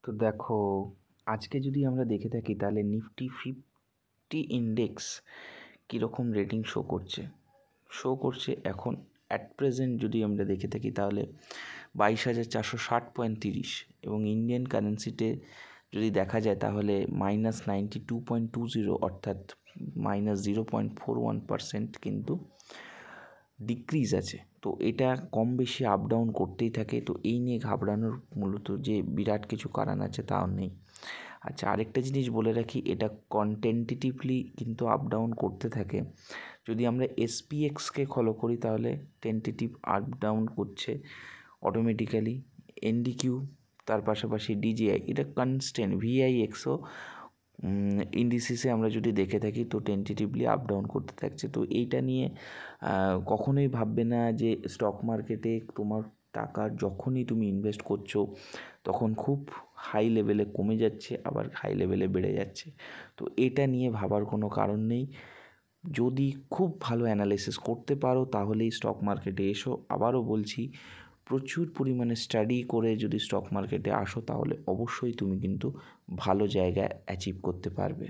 তো দেখো, আজকে যদি আমরা দেখে থাকি তাহলে নিফটি 50 ইন্ডেক্স কীরকম রেটিং শো করছে এখন অ্যাট প্রেজেন্ট যদি আমরা দেখে থাকি তাহলে 22,460.30 এবং ইন্ডিয়ান কারেন্সিতে যদি দেখা যায় তাহলে -92.20 অর্থাৎ -0.41% কিন্তু ডিক্রিজ আছে। তো এটা কম বেশি আপ ডাউন করতেই থাকে। তো এই নিয়ে ঘাবড়ানোর মূলত যে বিরাট কিছু কারণ আছে তাও নেই। আচ্ছা, আরেকটা জিনিস বলে রাখি, এটা টেন্টেটিভলি কিন্তু আপ ডাউন করতে থাকে। যদি আমরা এসপিএক্সকে ফলো করি তাহলে টেন্টেটিভ আপ ডাউন করছে অটোমেটিক্যালি। এনডিকিউ, তার পাশাপাশি ডিজিআই, এটা কনস্ট্যান্ট। ভিআইএক্সও ইন্ডিসিসে আমরা যদি দেখে থাকি তো টেন্টেটিভলি আপ ডাউন করতে থাকছে। তো এইটা নিয়ে কখনোই ভাববে না যে স্টক মার্কেটে তোমার টাকা যখনই তুমি ইনভেস্ট করছো তখন খুব হাই লেভেলে কমে যাচ্ছে, আবার হাই লেভেলে বেড়ে যাচ্ছে। তো এটা নিয়ে ভাবার কোনো কারণ নেই। যদি খুব ভালো অ্যানালাইসিস করতে পারো তাহলেই স্টক মার্কেটে এসো। আবারও বলছি, প্রচুর পরিমাণে স্টাডি করে যদি স্টক মার্কেটে আসো তাহলে অবশ্যই তুমি কিন্তু ভালো জায়গায় অ্যাচিভ করতে পারবে।